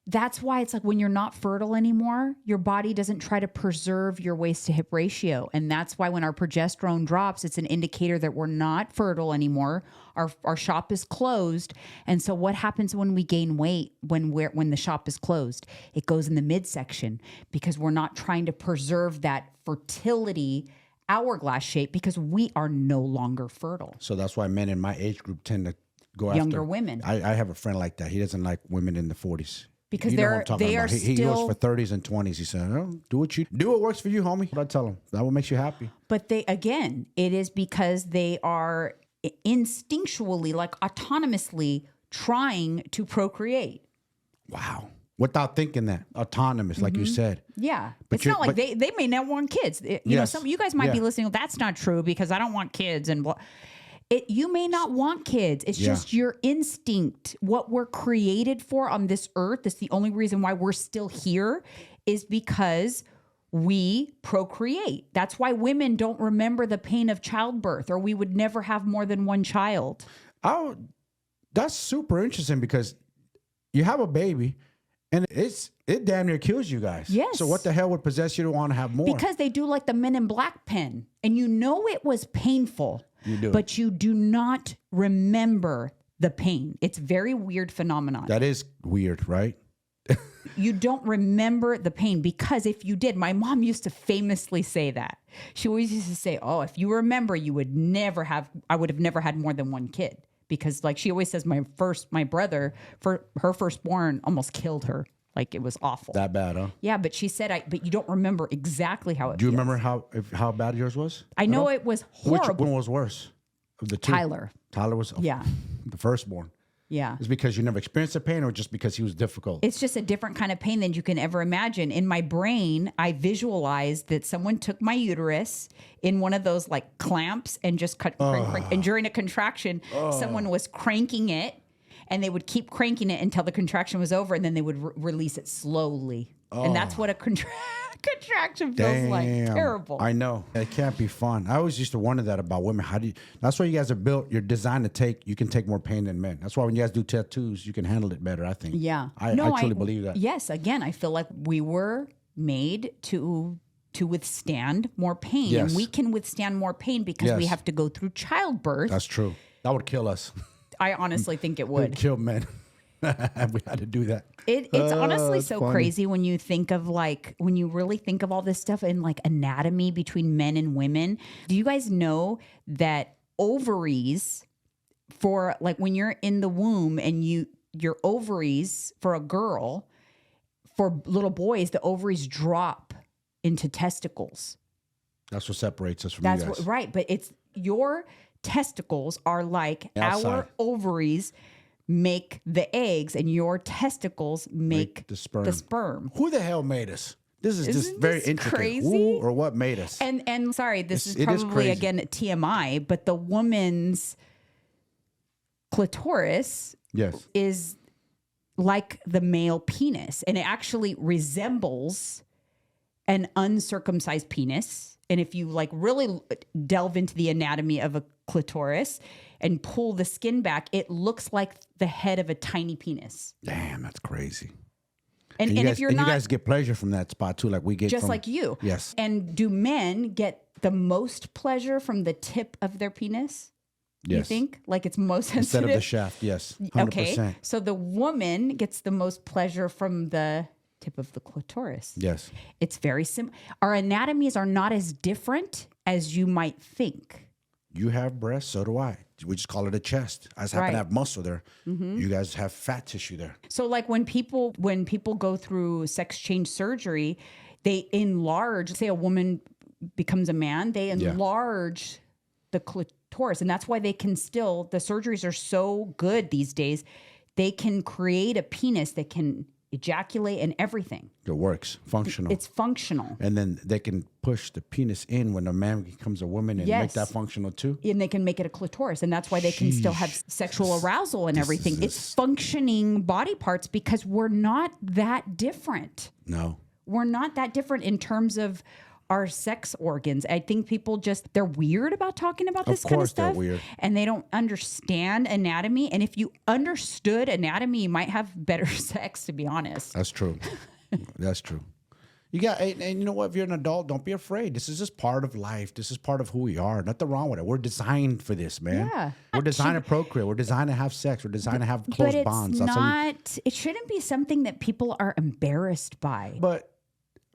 That's why it's like when you're not fertile anymore, your body doesn't try to preserve your waist to hip ratio. And that's why when our progesterone drops, it's an indicator that we're not fertile anymore. Our shop is closed. And so what happens when we gain weight when the shop is closed? It goes in the midsection because we're not trying to preserve that fertility hourglass shape because we are no longer fertile. So that's why men in my age group tend to go Younger after women. I have a friend like that. He doesn't like women in the 40s. Because You know what I'm talking they about. are He goes still, for 30s and 20s. He said, oh, do what works for you, homie. What I tell him. That what makes you happy. but it is because they are instinctually, like autonomously trying to procreate. Wow. Without thinking that. Autonomous, like you said. Yeah. But It's you're- not like but- they may not want kids. You know, Yes. some of you guys might be Yeah. listening, that's not true because I don't want kids and blah. You may not want kids. It's Yeah. just your instinct. What we're created for on this earth is the only reason why we're still here is because we procreate. That's why women don't remember the pain of childbirth or we would never have more than one child. Oh, that's super interesting because you have a baby and it damn near kills you guys. Yes. So what the hell would possess you to want to have more? Because they do like the Men in Black pen and you know it was painful. You do. But you do not remember the pain. It's very weird phenomenon. That is weird, right? You don't remember the pain because if you did, my mom used to famously say that. She always used to say, oh, if you remember, I would have never had more than one kid. Because like she always says, my brother, for her firstborn almost killed her. Like it was awful. That bad, huh? Yeah, but she said, but you don't remember exactly how it Do you feels. remember how bad yours was? I know it was Which horrible. one was worse of the two? Tyler. Tyler was Yeah. the firstborn. Yeah. Is because you never experienced the pain or just because he was difficult? It's just a different kind of pain than you can ever imagine. In my brain, I visualized that someone took my uterus in one of those like clamps and just crank. And during a contraction, someone was cranking it and they would keep cranking it until the contraction was over, and then they would release it slowly. And that's what a contraction feels like. Terrible. I know. It can't be fun. I always used to wonder that about women. How do you, that's why you guys are built. You're designed to you can take more pain than men. That's why when you guys do tattoos, you can handle it better, I think. Yeah. I truly believe that. Yes. Again, I feel like we were made to withstand more pain. Yes. And we can withstand more pain because we have to go through childbirth. That's true. That would kill us. I honestly think it It would. would kill men. We had to do that. It's honestly it's so funny. crazy when you think of when you really think of all this stuff in like anatomy between men and women. Do you guys know that ovaries for like when you're in the womb and your ovaries for a girl, for little boys, the ovaries drop into testicles. That's what separates us from That's you guys. what, right. But it's your testicles are like Outside. our ovaries make the eggs and your testicles make the sperm. the sperm. Who the hell made us? This is just Isn't very this intricate. crazy? Who or what made us? And sorry, this It is is probably crazy. again TMI, but the woman's clitoris Yes. is like the male penis, and it actually resembles an uncircumcised penis. And if you like really delve into the anatomy of a clitoris and pull the skin back, it looks like the head of a tiny penis. Damn, that's crazy. And you guys, if you're and not you guys get pleasure from that spot too, like we get just from, like you. Yes. And do men get the most pleasure from the tip of their penis? You Yes. think? Like it's most sensitive? Instead of the shaft, yes. 100%. Okay. So the woman gets the most pleasure from the tip of the clitoris. Yes. It's very simple. Our anatomies are not as different as you might think. You have breasts, so do I. We just call it a chest. I just happen Right. to have muscle there. You guys have fat tissue there. So like when people go through sex change surgery, they enlarge, say a woman becomes a man, they enlarge the clitoris. And that's why they can still, the surgeries are so good these days. They can create a penis that can ejaculate and everything. It works, functional. It's functional. And then they can push the penis in when a man becomes a woman and make that functional too. And they can make it a clitoris. And that's why they can still have sexual arousal and everything. It's functioning body parts because we're not that different. No. We're not that different in terms of our sex organs. I think people they're weird about talking about this kind of course they're stuff. weird. And they don't understand anatomy. And if you understood anatomy, you might have better sex, to be honest. That's true. That's true. You got, and you know what? If you're an adult, don't be afraid. This is just part of life. This is part of who we are. Nothing wrong with it. We're designed for this, man. Yeah. We're designed to procreate. We're designed to have sex. We're designed to have close But it's bonds. That's how not, it shouldn't be something that people are embarrassed by. But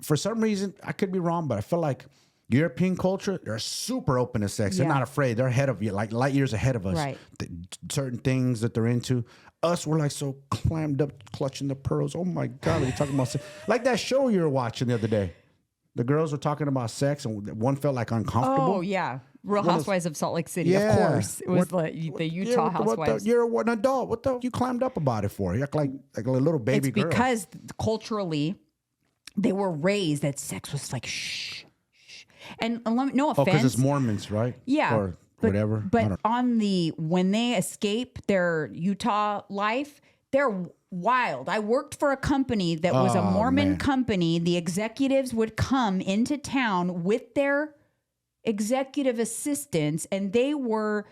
for some reason, I could be wrong, but I feel like European culture, they're super open to sex. They're Yeah. not afraid. They're ahead of you, like light years ahead of us. Right. Certain things that they're into. Us, we're like so clammed up, clutching the pearls. Oh my God, are you talking about sex? Like that show you were watching the other day. The girls were talking about sex, and one felt like uncomfortable. Oh, yeah. Real Housewives of Salt Lake City, Yeah. of course. It was the Utah what Housewives. You're an adult. What the? You climbed up about it for? You act like a little baby It's girl. because culturally, they were raised that sex was like shh, shh. And no offense. Oh, because it's Mormons, right? Yeah. Or whatever. I But don't- when they escape their Utah life, they're wild. I worked for a company that was a Mormon man. company. The executives would come into town with their executive assistants, and they were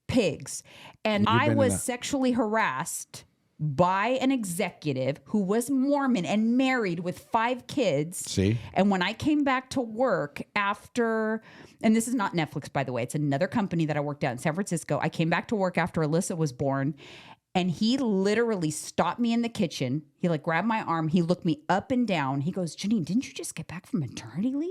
pigs. And I been in was that. sexually harassed by an executive who was Mormon and married with 5 kids. See? And when I came back to work after, and this is not Netflix, by the way, it's another company that I worked at in San Francisco. I came back to work after Alyssa was born, and he literally stopped me in the kitchen. He like grabbed my arm. He looked me up and down. He goes, Jeanine, didn't you just get back from maternity leave?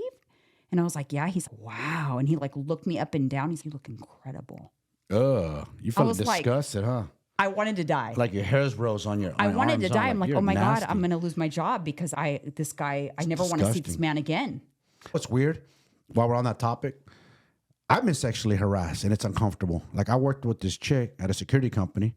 And I was like, yeah. He's like, wow. And he like looked me up and down. He's like, you look incredible. You felt was like- disgusted, huh? I wanted to die. Like your hairs rose on your. I on your wanted arms, to huh? die. I'm like, you're oh my God, nasty. I'm going to lose my job because this guy, I never want to see this disgusting. man again. What's weird? While we're on that topic, I've been sexually harassed and it's uncomfortable. Like I worked with this chick at a security company,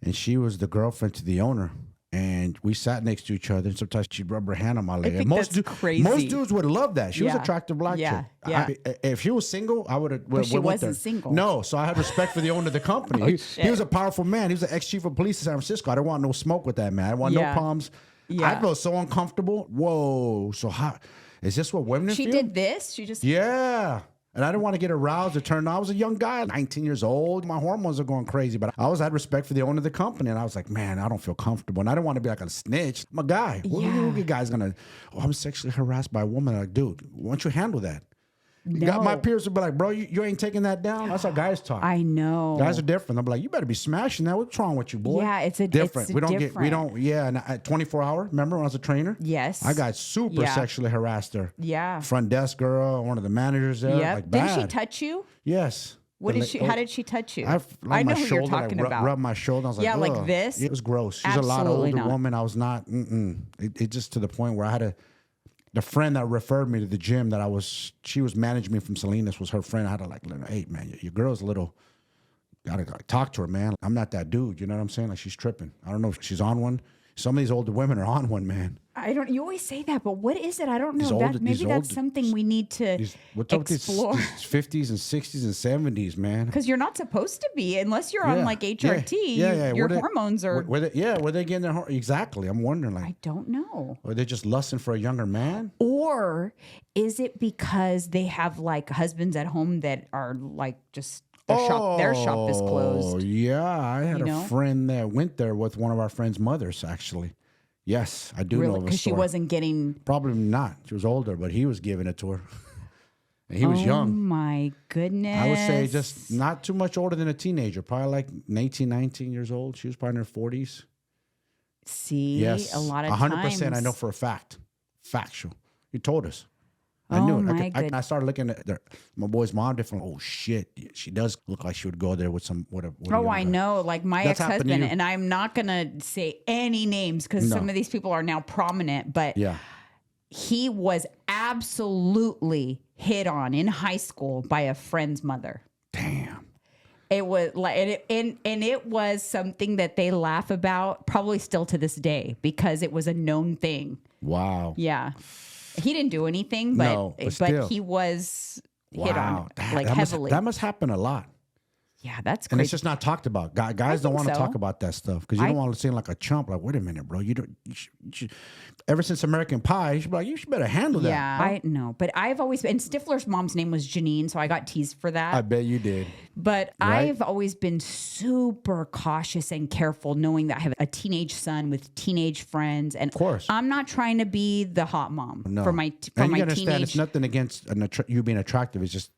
and she was the girlfriend to the owner, And we sat next to each other, and sometimes she'd rub her hand on my leg. think Most that's crazy. Most dudes would love that. She was Yeah. attractive black Yeah. chick. Yeah. If she was single, I would have. But she wasn't single. No, so I had respect for the owner of the company. he shit. was a powerful man. He was the ex-chief of police in San Francisco. I didn't want no smoke with that man. I didn't want Yeah. no problems. Yeah. I felt so uncomfortable. Whoa. So how is this what women She feel? did this. She just. Yeah. And I didn't want to get aroused or turned on. I was a young guy, 19 years old. My hormones are going crazy, but I always had respect for the owner of the company. And I was like, man, I don't feel comfortable. And I didn't want to be like a snitch. I'm a guy. What guy's going to, I'm sexually harassed by a woman. Like, dude, why don't you handle that? No. My peers would be like, bro, you ain't taking that down. That's how guys talk. I know. Guys are different. I'm like, you better be smashing that. What's wrong with you, boy? Yeah, it's different. We don't different. yeah. And at 24 hour, remember when I was a trainer? Yes. I got super Yeah. sexually harassed there. Yeah. Front desk girl, one of the managers there. Yep. Like, Didn't she bad. touch you? Yes. What did she? How did she touch you? I know my who shoulder, you're talking about. Rub my shoulder. I was like, Yeah, like ugh. this? It was gross. She's a lot Absolutely older not. woman. I was not. It just to the point where I had to. The friend that referred me to the gym she was managing me from Salinas was her friend. I had to like, hey man, your girl's a little. Gotta talk to her, man. I'm not that dude. You know what I'm saying? Like she's tripping. I don't know if she's on one. Some of these older women are on one, man. I don't. You always say that, but what is it? I don't know. These Maybe older- that's something we need to What's up with explore. these 50s and 60s and 70s, man? Because you're not supposed to be unless you're on like HRT. Yeah. Your hormones are. Were they getting their exactly? I'm wondering, like, I don't know. are they just lusting for a younger man? Or is it because they have like husbands at home that are like just their shop is Oh, closed? yeah. I had You know? a friend that went there with one of our friends' mothers, actually. Yes, I do know Really? of a Because she story. wasn't getting. Probably not. She was older, but he was giving it to her. And he was Oh young. my goodness! I would say just not too much older than a teenager. Probably like 18, 19 years old. She was probably in her 40s. See, Yes. a lot of 100%. I times. know for a fact. Factual. You told us. I Oh, knew it. my I started looking at my boy's mom different. Oh shit, she does look like she would go there with a Oh, young I guy. know. Like my That's happened to ex-husband, you. and I'm not gonna say any names because No. some of these people are now prominent, but Yeah. he was absolutely hit on in high school by a friend's mother. Damn. It was like, and it was something that they laugh about probably still to this day because it was a known thing. Wow. Yeah. He didn't do anything, but, No, but still. he was hit Wow. on like that heavily. that must happen a lot. Yeah, that's And crazy. it's just not talked about. Guys don't think want to so. talk about that stuff because you don't want to seem like a chump. Like, wait a minute, bro. You should, ever since American Pie, you should be like, you should better handle that. Yeah, I know. But I've always been, and Stifler's mom's name was Jeanine, so I got teased for that. I bet you did. But Right? I've always been super cautious and careful knowing that I have a teenage son with teenage friends. And Of course. I'm not trying to be the hot mom No. for my And you understand, teenage. it's nothing against you being attractive. It's just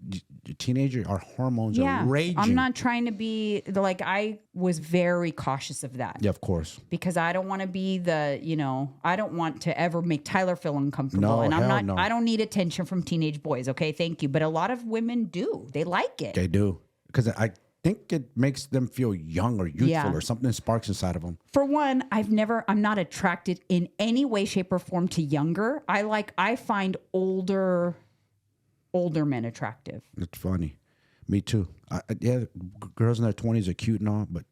your teenager, our hormones Yeah, are raging. I'm not trying to be like, I was very cautious of that. Yeah, of course. Because I don't want to be I don't want to ever make Tyler feel uncomfortable. No, and I'm hell not, no. I don't need attention from teenage boys. Okay. Thank you. But a lot of women do. They like it. They do. Because I think it makes them feel young or youthful Yeah. or something sparks inside of them. For one, I'm not attracted in any way, shape, or form to younger. I find older men attractive. It's funny. Me too. Girls in their 20s are cute and all, but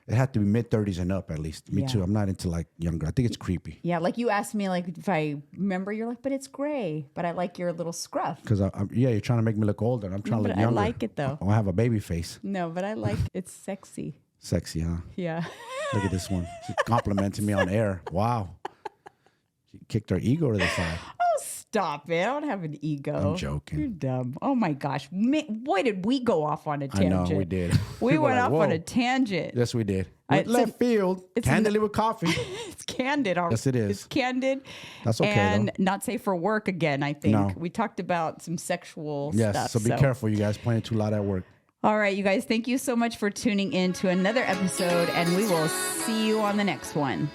it had to be mid-30s and up at least. Me Yeah. too. I'm not into like younger. I think it's creepy. Yeah. Like you asked me, like, if I remember, you're like, but it's gray, but I like your little scruff. Because you're trying to make me look older. I'm trying to but look I younger. like it, though. I have a baby face. No, but I like it's sexy. Sexy, huh? Yeah. Look at this one. She's complimenting me on air. Wow. She kicked her ego to the side. Stop it. I don't have an ego. I'm joking. You're dumb. Oh my gosh. Boy, did we go off on a I know, tangent. we did. We were went like, off on whoa. a tangent. Yes, we did. It's Left field. it's Candidly with coffee. It's candid. Yes, it is. It's candid. That's okay, And though. not safe for work again, I think. No. We talked about some sexual Yes, stuff. so be careful, you guys. Playing too loud at work. All right, you guys. Thank you so much for tuning in to another episode, and we will see you on the next one.